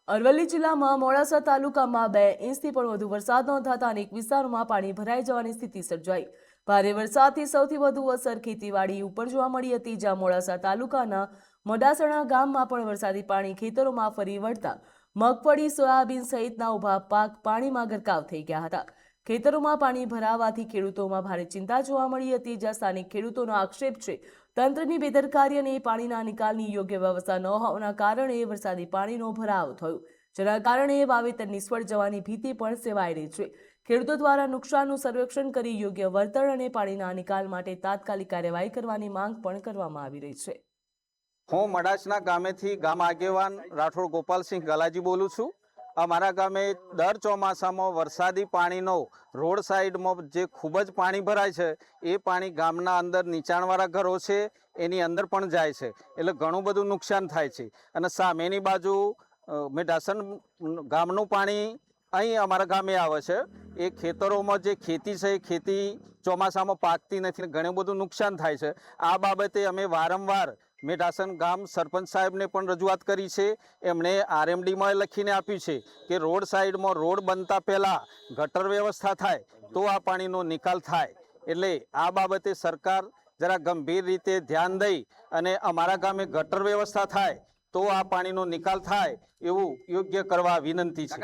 અરવલ્લી જિલ્લામાં મોડાસા તાલુકામાં 2 ઇંચથી પણ વધુ વરસાદ નોંધાતા અનેક વિસ્તારોમાં પાણી ભરાઈ જવાની સ્થિતિ સર્જાઈ। ભારે વરસાદથી સૌથી વધુ અસર ખેતીવાડી ઉપર જોવા મળી હતી, જ્યાં મોડાસા તાલુકાના મોડાસણા ગામમાં પણ વરસાદી પાણી ખેતરોમાં ફરી વળતા મગફળી, સોયાબીન સહિતના ઊભા પાક પાણીમાં ગરકાવ થઈ ગયા હતા। ખેતરોમાં પાણી ભરાવાથી ખેડૂતોમાં ભારે ચિંતા જોવા મળી હતી, જ્યાં સ્થાનિક ખેડૂતોનો આક્ષેપ છે તંત્રની બેદરકારી અને પાણીના નિકાલની યોગ્ય વ્યવસ્થા ન હોવાના કારણે વરસાદી પાણીનો ભરાવ થયો, જેના કારણે વાવેતર નિષ્ફળ જવાની ભીતિ પણ સેવાઈ રહી છે। ખેડૂતો દ્વારા નુકસાનનું સર્વેક્ષણ કરી યોગ્ય વળતર અને પાણીના નિકાલ માટે તાત્કાલિક કાર્યવાહી કરવાની માંગ પણ કરવામાં આવી રહી છે। હું મડાસણા ગામેથી ગામ આગેવાન રાઠોડ ગોપાલસિંહ ગલાજી બોલું છું। અમારા ગામે દર ચોમાસામાં વરસાદી પાણીનો રોડ સાઈડમાં જે ખૂબ જ પાણી ભરાય છે, એ પાણી ગામના અંદર નીચાણવાળા ઘરો છે એની અંદર પણ જાય છે, એટલે ઘણું બધું નુકસાન થાય છે। અને સામેની બાજુ મેઢાસણ ગામનું પાણી અહીં અમારા ગામે આવે છે। એ ખેતરોમાં જે ખેતી છે એ ખેતી ચોમાસામાં પાકતી નથી, ઘણું બધું નુકસાન થાય છે। આ બાબતે અમે વારંવાર મેઢાસણ ગામ સરપંચ સાહેબને પણ રજૂઆત કરી છે। એમણે RMDમાં લખીને આપ્યું છે કે રોડ સાઈડમાં રોડ બનતા પહેલાં ગટર વ્યવસ્થા થાય તો આ પાણીનો નિકાલ થાય। એટલે આ બાબતે સરકાર જરા ગંભીર રીતે ધ્યાન દઈ અને અમારા ગામે ગટર વ્યવસ્થા થાય તો આ પાણીનો નિકાલ થાય એવું યોગ્ય કરવા વિનંતી છે।